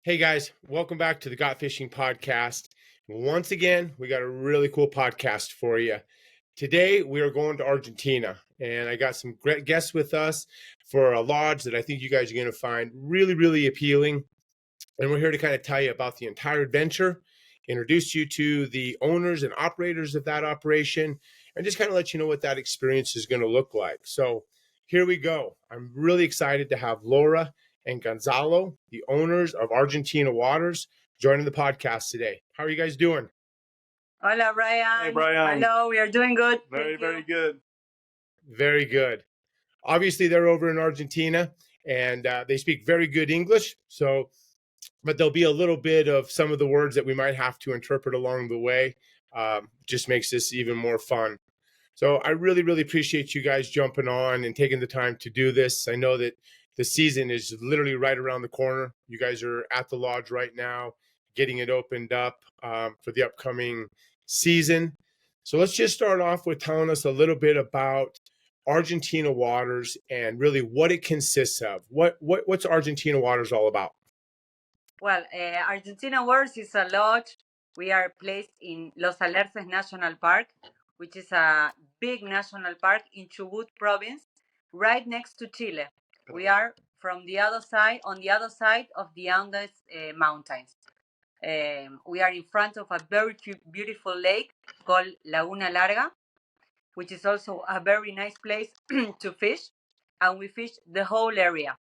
Hey guys, welcome back to the Got Fishing Podcast. Once again, we got a really cool podcast for you. Today, we are going to Argentina, and I got some great guests with us for a lodge that I think you guys are going to find really, really appealing. And we're here to kind of tell you about the entire adventure, introduce you to the owners and operators of that operation, and just kind of let you know what that experience is going to look like. So here we go. I'm really excited to have Laura and Gonzalo, the owners of Argentina Waters, joining the podcast today. How are you guys doing? Hola, Brian. Hey, Brian. Hello, we are doing good. Very, very good. Very good. Obviously, they're over in Argentina, and they speak very good English. But there'll be a little bit of some of the words that we might have to interpret along the way. Just makes this even more fun. So I really, really appreciate you guys jumping on and taking the time to do this. I know that the season is literally right around the corner. You guys are at the lodge right now, getting it opened up for the upcoming season. So let's just start off with telling us a little bit about Argentina Waters and really what it consists of. What's Argentina Waters all about? Well, Argentina Waters is a lodge. We are placed in Los Alerces National Park, which is a big national park in Chubut province, right next to Chile. We are from the other side, on the other side of the Andes Mountains. We are in front of a very beautiful lake called Laguna Larga, which is also a very nice place to fish. And we fish the whole area,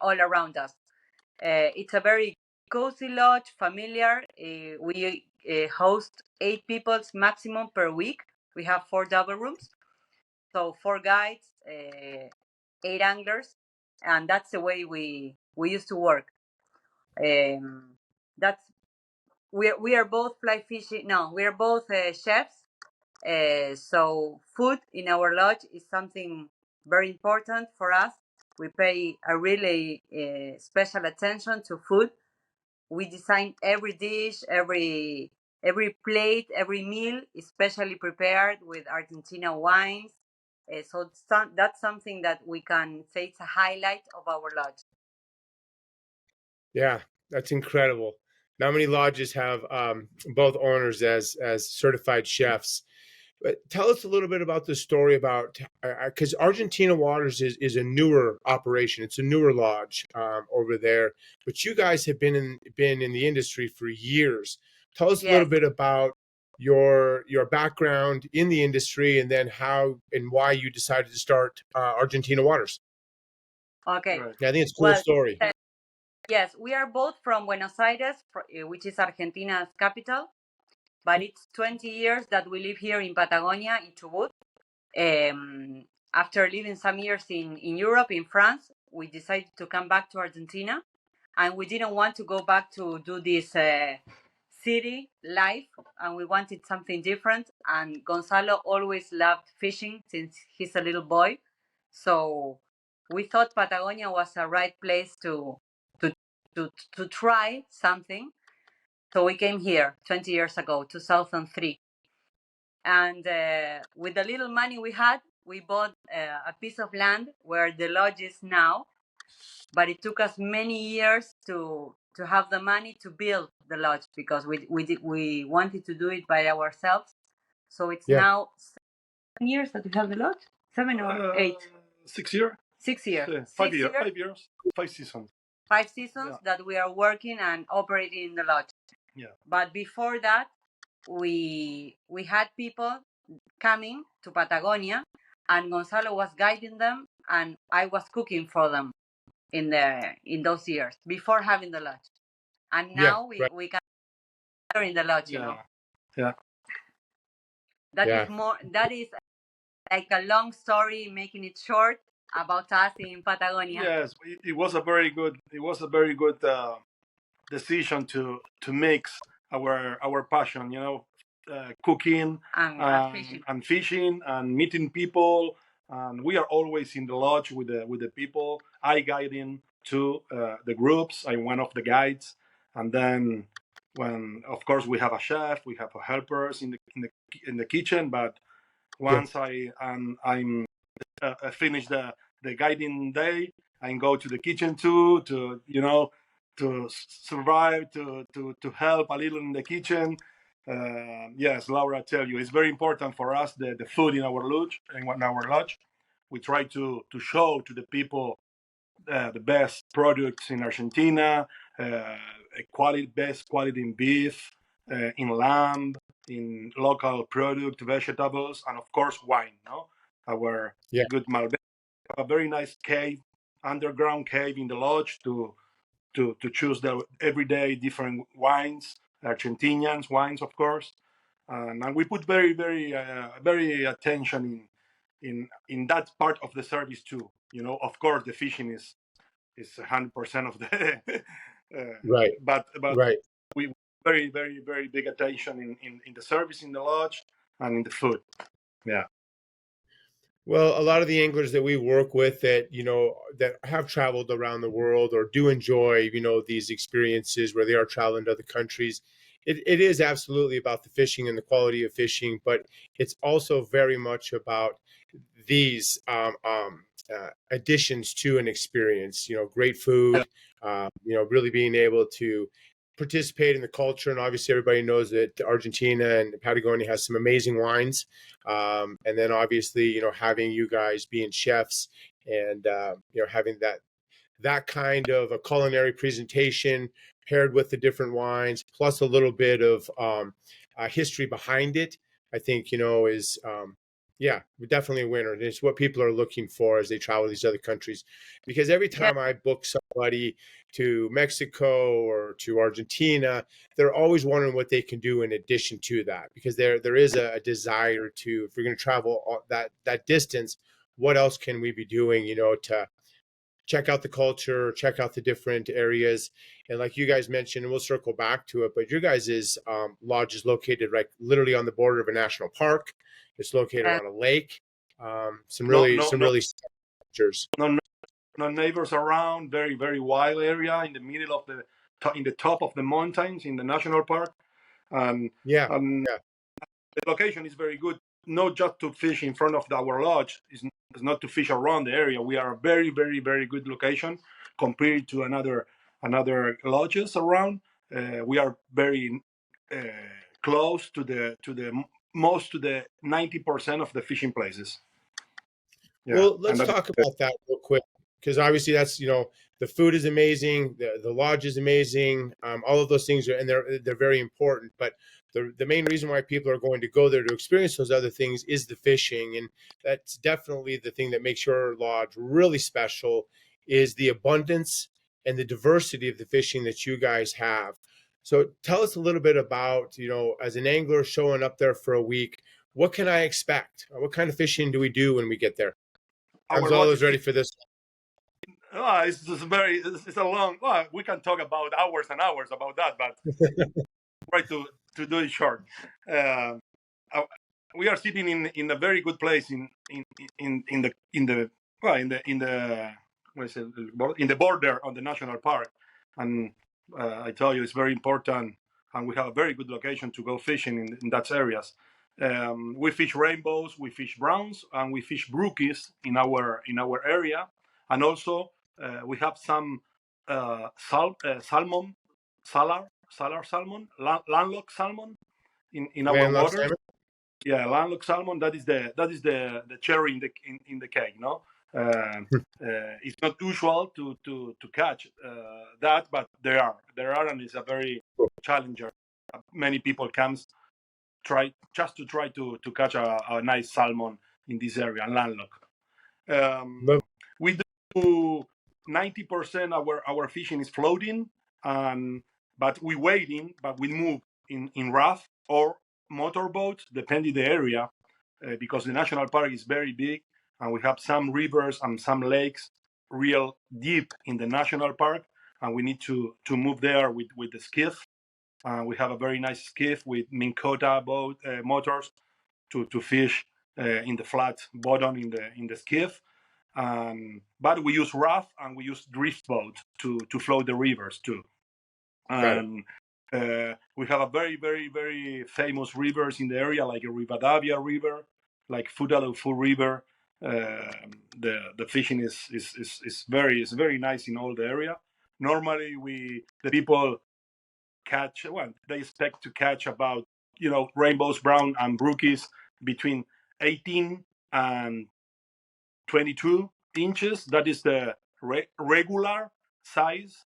all around us. It's a very cozy lodge, familiar. We host 8 people maximum per week. We have 4 double rooms, so 4 guides, 8 anglers, and that's the way we used to work. That's we are both fly fishing. No, we are both chefs. So food in our lodge is something very important for us. We pay a really special attention to food. We design every dish, every plate, every meal is specially prepared with Argentina wines. So that's something that we can say it's a highlight of our lodge. Yeah, that's incredible. Not many lodges have both owners as certified chefs. But tell us a little bit about the story about, because Argentina Waters is a newer operation. It's a newer lodge over there. But you guys have been in the industry for years. Tell us a little bit about your background in the industry, and then how and why you decided to start Argentina Waters. Okay. Right. Yeah, I think it's a cool story. Yes, we are both from Buenos Aires, which is Argentina's capital. But it's 20 years that we live here in Patagonia, in Chubut. After living some years in Europe, in France, we decided to come back to Argentina. And we didn't want to go back to do this city life. And we wanted something different. And Gonzalo always loved fishing since he's a little boy. So we thought Patagonia was a right place to try something. So we came here 20 years ago, 2003. And with the little money we had, we bought a piece of land where the lodge is now. But it took us many years to have the money to build the lodge, because we wanted to do it by ourselves. So it's now 7 years that we have the lodge? 7 or 8? 6 years? 6 years. Yeah, 5 years. 5 years. 5 seasons. 5 seasons that we are working and operating in the lodge. Yeah. But before that, we had people coming to Patagonia, and Gonzalo was guiding them, and I was cooking for them in those years before having the lodge. And now we can in the lodge, you know. Yeah. That is like a long story, making it short, about us in Patagonia. Yes, it was a very good decision to mix our passion, cooking and fishing and meeting people. And we are always in the lodge with the people. I guiding to the groups. I'm one of the guides. And then when, of course, we have a chef, we have helpers in the kitchen. But once I'm finish the guiding day, I go to the kitchen too to survive, to help a little in the kitchen. Yes, Laura, I tell you, it's very important for us the food in our lodge. We try to show to the people the best products in Argentina, best quality in beef, in lamb, in local product, vegetables, and of course wine. No, our good Malbec, a very nice cave, underground cave in the lodge to choose the everyday different wines, Argentinians wines, of course, and we put very attention in that part of the service too. Of course, the fishing is 100% of the Right. but Right. we very big attention in the service in the lodge and in the food. Yeah. Well, a lot of the anglers that we work with that, that have traveled around the world or do enjoy, these experiences where they are traveling to other countries, it is absolutely about the fishing and the quality of fishing, but it's also very much about these additions to an experience, great food, really being able to participate in the culture. And obviously everybody knows that Argentina and Patagonia has some amazing wines. And then obviously, having you guys being chefs and, having that kind of a culinary presentation paired with the different wines, plus a little bit of history behind it, I think, is, definitely a winner. And it's what people are looking for as they travel to these other countries. Because every time I book somebody to Mexico or to Argentina, they're always wondering what they can do in addition to that. Because there is a desire to, if you're going to travel that distance, what else can we be doing, to check out the culture, check out the different areas. And like you guys mentioned, and we'll circle back to it, but your guys' lodge is located right literally on the border of a national park. It's located on a lake. Some really features. No neighbors around. Very wild area in the middle of in the top of the mountains in the national park, and the location is very good. Not just to fish in front of our lodge, is not to fish around the area. We are a very good location compared to another lodges around. We are very close to the 90% of the fishing places. Yeah. Well, let's talk about that real quick, because obviously that's, the food is amazing, the lodge is amazing, all of those things are, and they're very important. But the main reason why people are going to go there to experience those other things is the fishing, and that's definitely the thing that makes your lodge really special is the abundance and the diversity of the fishing that you guys have. So tell us a little bit about, as an angler showing up there for a week, what can I expect? What kind of fishing do we do when we get there? Gonzalo's ready for this. It's just it's a long. We can talk about hours and hours about that, but try to do it short. We are sitting in a very good place in the border on the national park, and I tell you it's very important, and we have a very good location to go fishing in that areas. We fish rainbows, we fish browns, and we fish brookies in our area, and also we have some salmon, salar salmon, landlocked salmon in our water. Salmon? Yeah, landlocked salmon. That is the cherry in the cake. No, it's not usual to catch that, but there are, and it's a very challenger. Many people comes try to catch a nice salmon in this area, landlocked. We do 90% our fishing is floating, but we move in raft or motorboat, depending the area, because the national park is very big, and we have some rivers and some lakes real deep in the national park, and we need to move there with the skiff. We have a very nice skiff with Minn Kota boat motors to fish in the flat bottom in the skiff. But we use raft and we use drift boat to float the rivers too. And we have a very famous rivers in the area, like a Rivadavia River, like Fudalufu River. The fishing is very nice in all the area. Normally, the people catch, well, they expect to catch about, rainbows, brown, and brookies between 18 and 22 inches. That is the regular size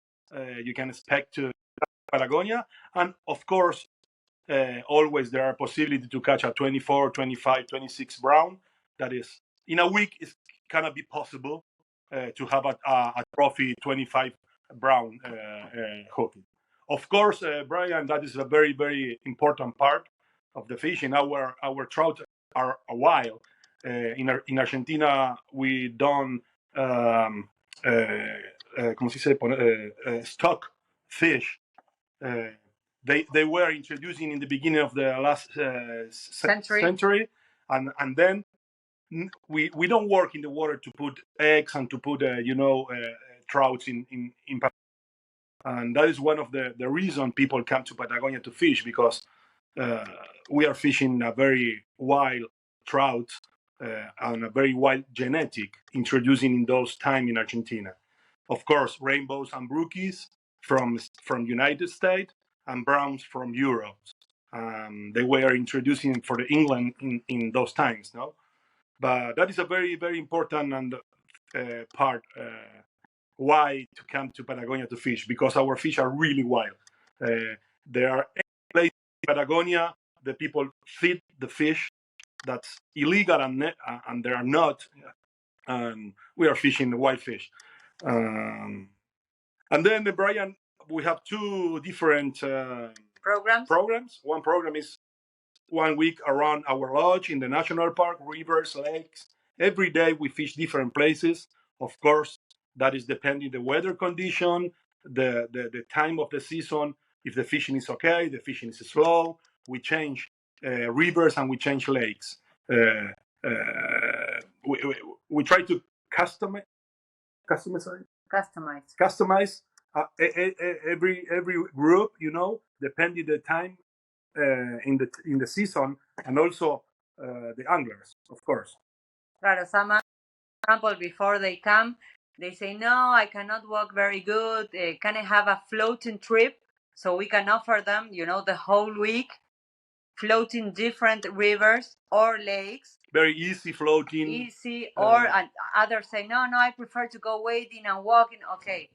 you can expect to Patagonia. And of course, always there are possibility to catch a 24, 25, 26 brown. That is, in a week, it cannot be possible to have a trophy 25 brown hook. Of course, Brian, that is a very, very important part of the fishing. Our trout are wild. In Argentina, we don't ¿cómo se dice? Stock fish. They were introducing in the beginning of the last century, and then we don't work in the water to put eggs and to put trouts in and that is one of the reason people come to Patagonia to fish, because we are fishing a very wild trout and a very wild genetic introducing in those time in Argentina. Of course, rainbows and brookies from United States and browns from Europe. They were introducing for the England in those times, no? But that is a very, very important and part why to come to Patagonia to fish, because our fish are really wild. There are places in Patagonia the people feed the fish that's illegal and they are not. We are fishing wild fish. And then, Brian, we have two different programs. One program is 1 week around our lodge in the national park, rivers, lakes. Every day we fish different places. Of course, that is depending the weather condition, the time of the season. If the fishing is okay, the fishing is slow, we change rivers and we change lakes. We try to customize every group, depending the time in the season, and also the anglers, of course. Claro, some example, before they come, they say, no, I cannot walk very good. Can I have a floating trip? So we can offer them, the whole week, floating different rivers or lakes. Very easy floating. Easy, or others say, no, I prefer to go wading and walking. Okay,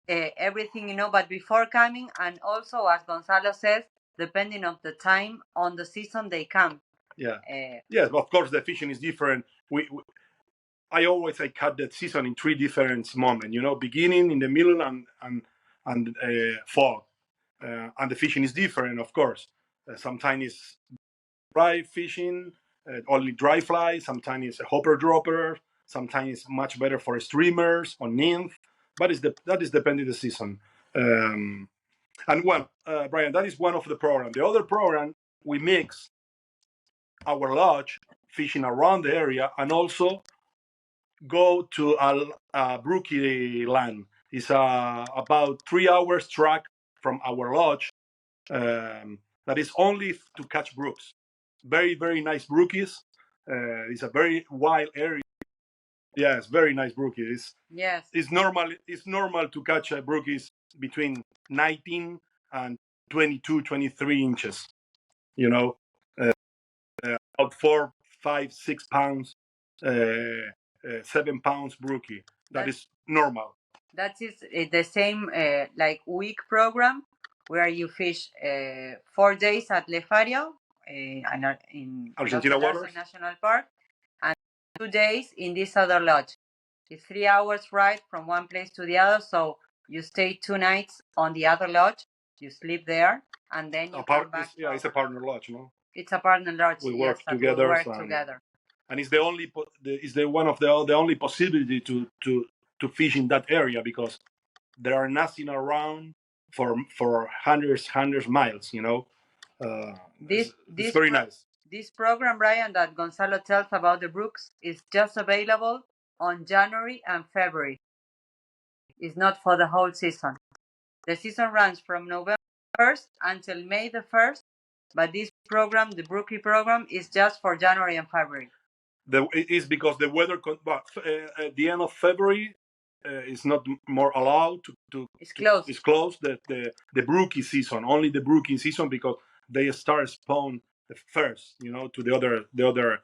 everything, but before coming, and also, as Gonzalo says, depending on the time on the season they come. Yeah. Yes, of course, the fishing is different. I always cut the season in three different moments. Beginning, in the middle, and fall. And the fishing is different, of course. Sometimes it's dry fishing, only dry fly. Sometimes it's a hopper dropper. Sometimes it's much better for streamers or nymph. But that is depending the season. And well, Brian, that is one of the program. The other program, we mix our lodge fishing around the area and also go to a brookie land. It's about 3 hours track from our lodge. That is only to catch brooks. Very, very nice brookies. It's a very wild area. Yes, very nice brookies. Yes. It's normal to catch brookies between 19 and 22, 23 inches. About 4, 5, 6 pounds, 7 pounds brookie. That is normal. That is the same like week program where you fish 4 days at Lefario in Argentina Waters National Park, and 2 days in this other lodge. It's 3 hours ride from one place to the other, so you stay 2 nights on the other lodge, you sleep there, and then you come back. It's a partner lodge, no? It's a partner lodge. We work together. And it's the only one of the only possibility to fish in that area, because there are nothing around for hundreds miles. It's very nice. This program, Brian, that Gonzalo tells about the brooks is just available on January and February. It's not for the whole season. The season runs from November 1st until May the 1st, but this program, the brookie program, is just for January and February. It is because the weather, at the end of February, is not more allowed to It's closed. It's closed. The brookie season, only the brookie season, because they start spawn first, to the other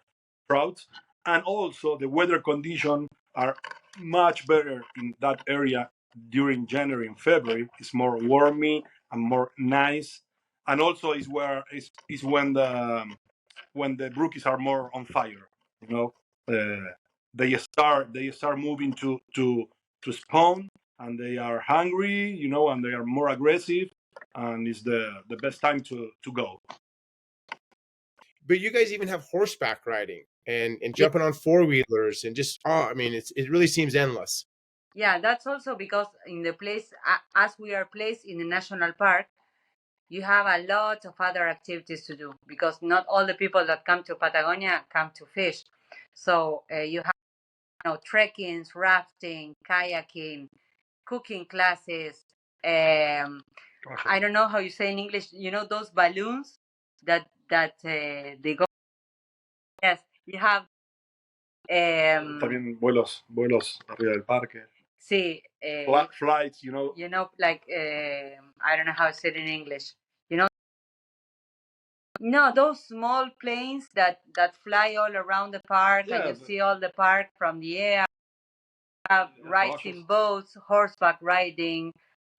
trouts, and also the weather conditions are much better in that area during January and February. It's more warmy and more nice, and also is when the brookies are more on fire. You know, they start moving to spawn, and they are hungry. And they are more aggressive, and it's the best time to go. But you guys even have horseback riding and jumping on four-wheelers and just it really seems endless. Yeah, that's also because in the place, as we are placed in the national park, you have a lot of other activities to do, because not all the people that come to Patagonia come to fish. So you have trekking, rafting, kayaking, cooking classes. I don't know how you say in English. Those balloons that they go. Yes, you have. También vuelos arriba del parque. Sí. Flights, like I don't know how to say it in English. No, those small planes that fly all around the park, and you see all the park from the air. Have rides in boats, horseback riding,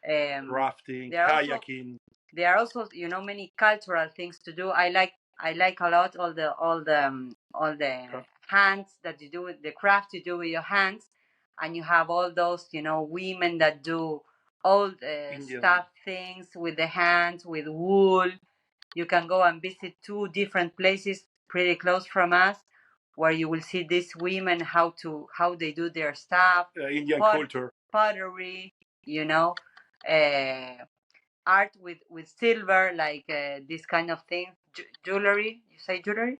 rafting, kayaking. There are also many cultural things to do. I like a lot all the hands that you do with the craft you do with your hands, and you have all those women that do all the stuff things with the hands, with wool. You can go and visit 2 different places pretty close from us, where you will see these women how they do their stuff. Indian culture, pottery, art with silver, like this kind of thing, jewelry. You say jewelry?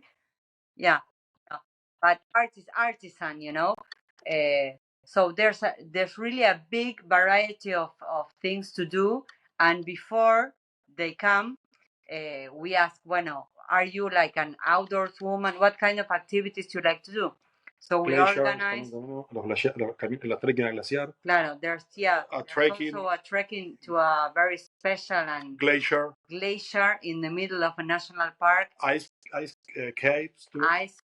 Yeah. But art is artisan, so there's really a big variety of things to do. And before they come, we ask, bueno, are you like an outdoors woman? What kind of activities you like to do? So we organize. La trekking al glaciar. Claro, there's also a trekking to a very special and glacier in the middle of a national park. Ice caves too. Ice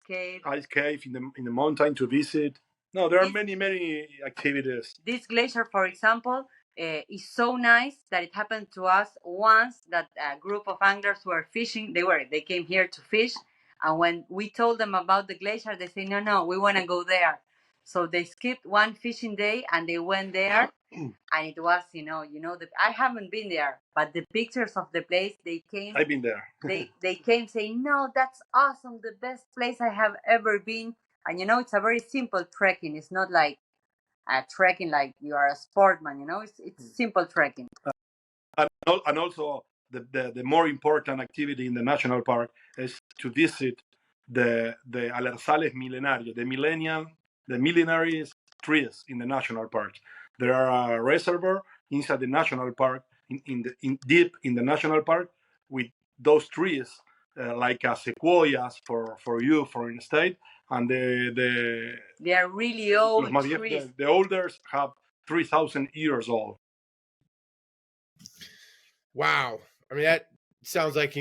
cave in the mountain to visit. No, there are many activities. This glacier, for example, is so nice that it happened to us once that a group of anglers were fishing. They came here to fish, and when we told them about the glacier, they said, no, we want to go there. So they skipped one fishing day and they went there. And it was, I haven't been there, but the pictures of the place, they came. I've been there. they came saying, no, that's awesome, the best place I have ever been. And it's a very simple trekking. It's not like trekking like you are a sportman. It's simple trekking. And also the more important activity in the national park is to visit the Alerzales milenarios, the millenary trees in the national park. There are a reservoir inside the national park, deep in the national park, with those trees like sequoias for in state, and they are really old trees. The oldest have 3,000 years old. Wow. I mean, that sounds like,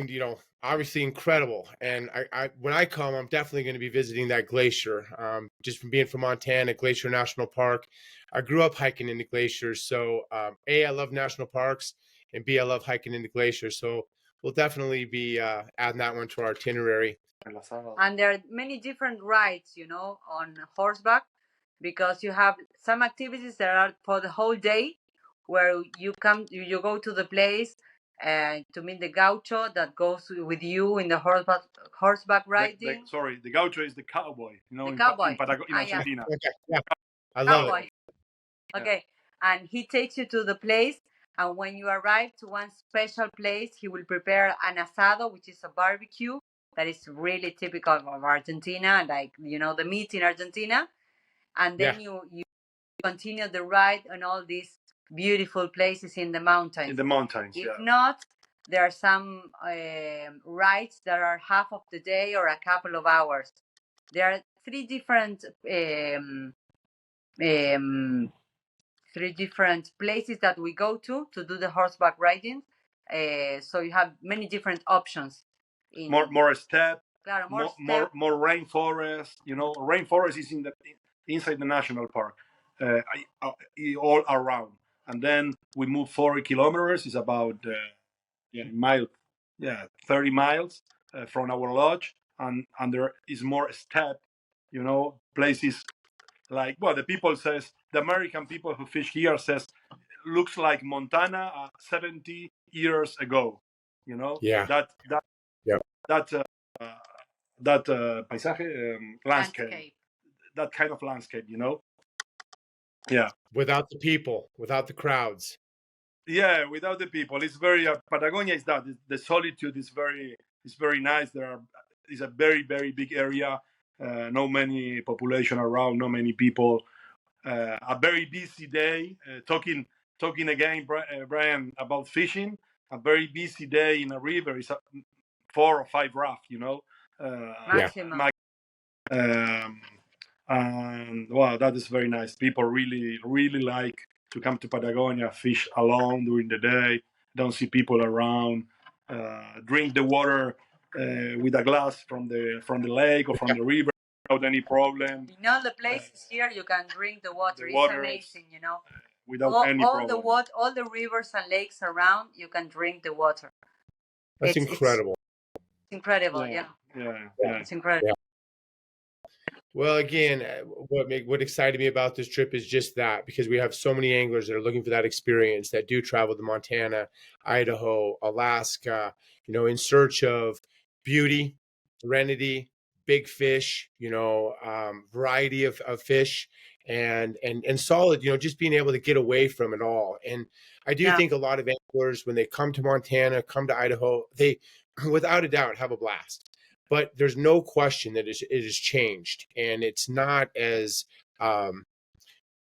obviously incredible. And I when I come, I'm definitely going to be visiting that glacier. Just from being from Montana, Glacier National Park. I grew up hiking in the glaciers. So, A, I love national parks, and B, I love hiking in the glaciers. So we'll definitely be adding that one to our itinerary. And there are many different rides, on horseback, because you have some activities that are for the whole day, where you go to the place to meet the gaucho that goes with you in the horseback riding. The gaucho is the cowboy, the cowboy in Argentina. Yeah. Okay. Yeah. I love cowboy. It. Okay, and he takes you to the place, and when you arrive to one special place, he will prepare an asado, which is a barbecue that is really typical of Argentina, like the meat in Argentina. And then you continue the ride on all these beautiful places in the mountains. If not, there are some rides that are half of the day or a couple of hours. There are 3 different three different places that we go to do the horseback riding. So you have many different options. More steppe, claro, more rainforest. Rainforest is inside the national park, all around. And then we move 40 kilometers. It's about 30 miles from our lodge, and there is more steppe. Places like, well, the people says, the American people who fish here says, looks like Montana 70 years ago. Yeah. That paisaje, landscape, that kind of landscape, Yeah. Without the people, without the crowds. Yeah, without the people, it's very Patagonia is that the solitude is very nice. Is a very big area, no many population around, no many people. A very busy day. Talking again, Brian, about fishing. A very busy day in a river is 4 or 5 raft. Maximum. And wow, that is very nice. People really like to come to Patagonia, fish alone during the day, don't see people around, drink the water with a glass from the lake or from the river without any problem. In all the places here, you can drink the water. It's amazing, without any problem. All the rivers and lakes around, you can drink the water. That's incredible. It's incredible, yeah. It's incredible. Yeah. Well, again, what excited me about this trip is just that, because we have so many anglers that are looking for that experience, that do travel to Montana, Idaho, Alaska, in search of beauty, serenity, big fish, variety of fish, and solid, just being able to get away from it all. And I do think a lot of anglers, when they come to Montana, come to Idaho, they, without a doubt, have a blast. But there's no question that it has changed, and it's not as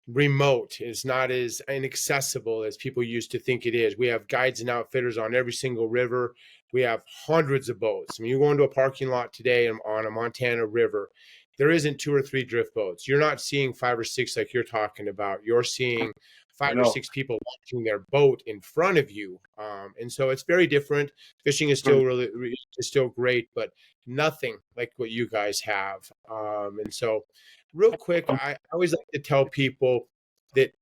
remote, it's not as inaccessible as people used to think it is. We have guides and outfitters on every single river. We have hundreds of boats. I mean, you go into a parking lot today on a Montana river, there isn't 2 or 3 drift boats. You're not seeing 5 or 6 like you're talking about. You're seeing 5 or 6 people launching their boat in front of you, and so it's very different. Fishing is still great, but nothing like what you guys have. And so, real quick, I always like to tell people that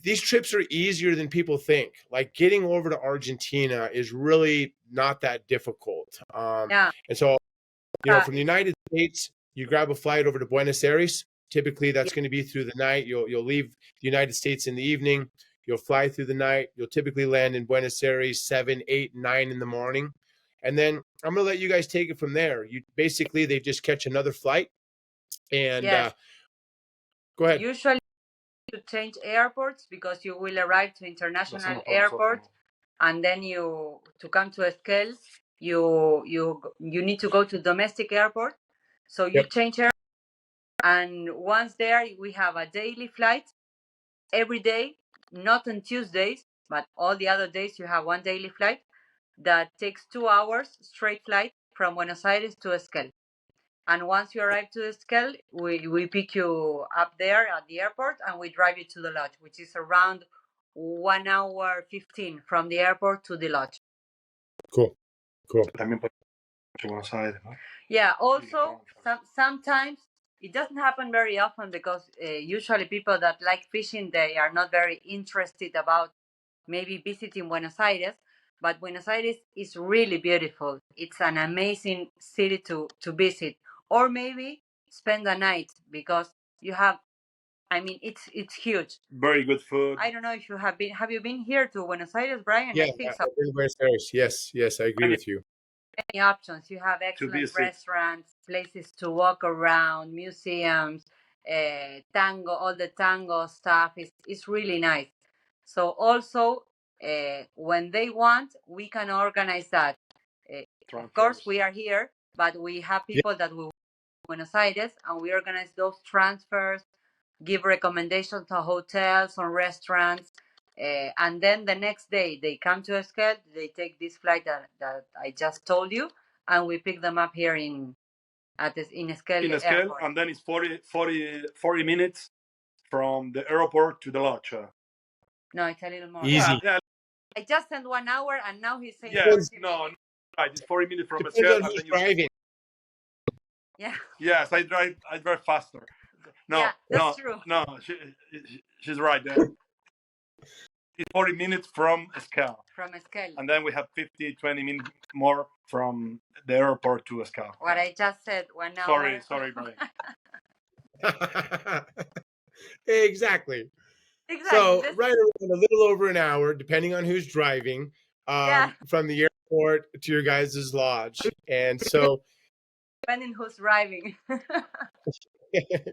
these trips are easier than people think. Like, getting over to Argentina is really not that difficult. And so, from the United States, you grab a flight over to Buenos Aires. Typically, that's going to be through the night. You'll leave the United States in the evening. You'll fly through the night. You'll typically land in Buenos Aires 7, 8, 9 in the morning. And then I'm going to let you guys take it from there. They just catch another flight. And go ahead. Usually to change airports, because you will arrive to international airport, and then to come to Esquel, you need to go to domestic airport. So you change airport, and once there, we have a daily flight every day, not on Tuesdays, but all the other days you have one daily flight that takes 2 hours straight flight from Buenos Aires to Esquel. And once you arrive to Esquel, we pick you up there at the airport, and we drive you to the lodge, which is around 1 hour 15 from the airport to the lodge. Cool. Yeah, also, sometimes it doesn't happen very often, because usually people that like fishing, they are not very interested about maybe visiting Buenos Aires. But Buenos Aires is really beautiful. It's an amazing city to visit, or maybe spend a night, because you have, it's huge. Very good food. I don't know if you have been. Have you been here to Buenos Aires, Brian? Yeah, I think so. I've been to Buenos Aires. Yes, I agree with you. Many options. You have excellent restaurants, places to walk around, museums, tango, all the tango stuff. It's really nice. So also, when they want, we can organize that. Of course, we are here, but we have people that will Buenos Aires, and we organize those transfers, give recommendations to hotels or restaurants, and then the next day they come to Esquel. They take this flight that I just told you, and we pick them up here in Esquel Airport. And then it's 40 minutes from the airport to the lodge. No, it's a little more. Easy. Yeah. I just sent 1 hour, and now he's saying Yeah. 40 No. minutes. Right. It's 40 minutes from Depends Esquel, on and who's then you. driving. Yeah. Yes, I drive faster. No, Yeah, that's true. No, she's right. It's 40 minutes from Esquel. From Esquel. And then we have 20 minutes more from the airport to Esquel. What I just said, 1 hour. Sorry, Brian. Exactly. So right around a little over an hour, depending on who's driving, from the airport to your guys' lodge. And so depending who's driving.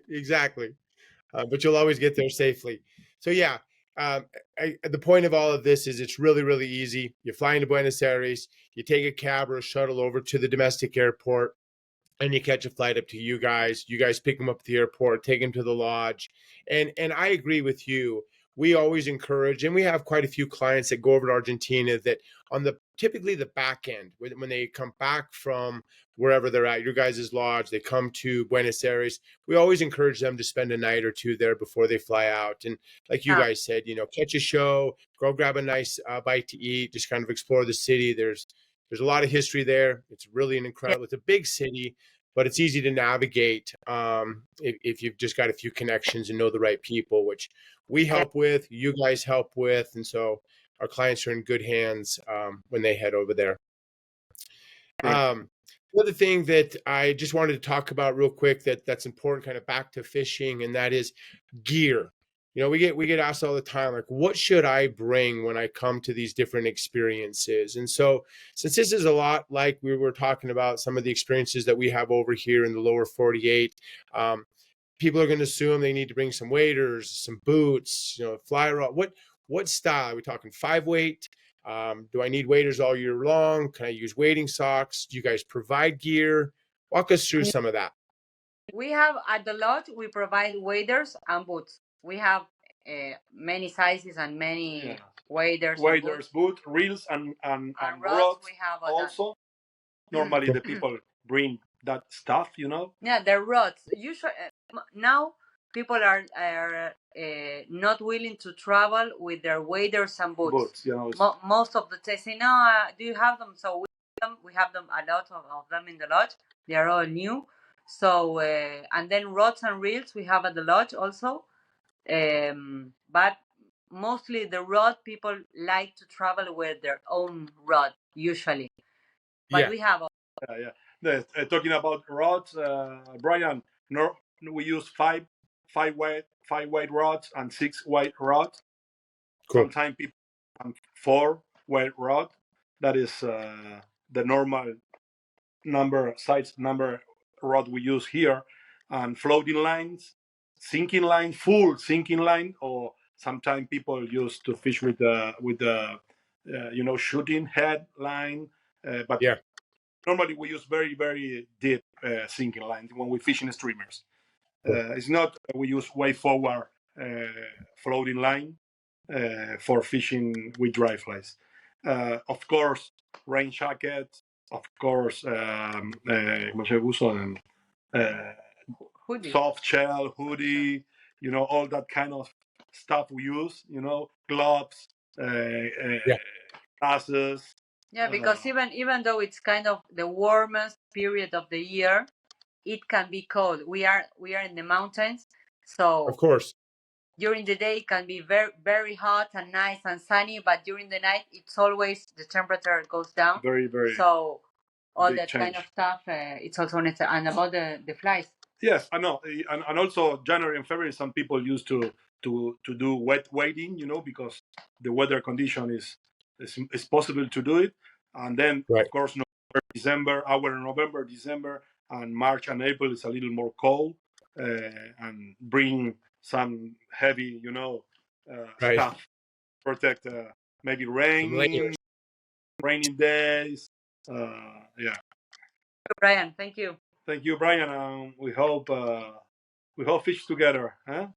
exactly. But you'll always get there safely. So yeah, the point of all of this is it's really, really easy. You fly into Buenos Aires, you take a cab or a shuttle over to the domestic airport, and you catch a flight up to you guys. You guys pick them up at the airport, take them to the lodge. And I agree with you. We always encourage, and we have quite a few clients that go over to Argentina that on the typically the back end, when they come back from wherever they're at, your guys' lodge, they come to Buenos Aires, we always encourage them to spend a night or two there before they fly out. And like you guys said, catch a show, go grab a nice bite to eat, just kind of explore the city. There's a lot of history there. It's really an incredible, it's a big city, but it's easy to navigate if you've just got a few connections and know the right people, which we help with, you guys help with. And so our clients are in good hands when they head over there. The other thing that I just wanted to talk about real quick that's important, kind of back to fishing, and that is gear. We get asked all the time, like, what should I bring when I come to these different experiences? And so since this is a lot like we were talking about some of the experiences that we have over here in the lower 48, people are going to assume they need to bring some waders, some boots, fly rod. What style? Are we talking 5-weight? Do I need waders all year long? Can I use wading socks? Do you guys provide gear? Walk us through some of that. We have at the lodge, we provide waders and boots. We have many sizes and many waders, boots, reels, and rods. We have also. Normally, the people bring that stuff, Yeah, the rods. Usually now people are not willing to travel with their waders and boots. Most of the time say, no, do you have them? So we have them, a lot of them in the lodge. They are all new. So and then rods and reels we have at the lodge also. But mostly the rod, people like to travel with their own rod usually. But we have talking about rods, Brian, we use five weight rods and 6 weight rods. Cool. Sometimes people have 4 weight rod. That is the normal size number rod we use here. And floating lines, sinking line, full sinking line, or sometimes people used to fish with the shooting head line. But normally we use very, very deep sinking lines when we fish in streamers. It's not we use way forward floating line for fishing with dry flies. Of course, rain jacket. Of course, soft shell, hoodie, all that kind of stuff we use, gloves, glasses. Yeah, because even though it's kind of the warmest period of the year, it can be cold. We are in the mountains, so of course during the day it can be very, very hot and nice and sunny, but during the night it's always the temperature goes down. Very, very. So all that change. Kind of stuff, it's also necessary. And about the flies. Yes, I know, and also January and February, some people used to do wet wading, because the weather condition is possible to do it, and then of course November, December, and March and April is a little more cold, and bring some heavy, stuff, protect maybe raining days, Brian, thank you. Thank you, Brian. We hope fish together, huh?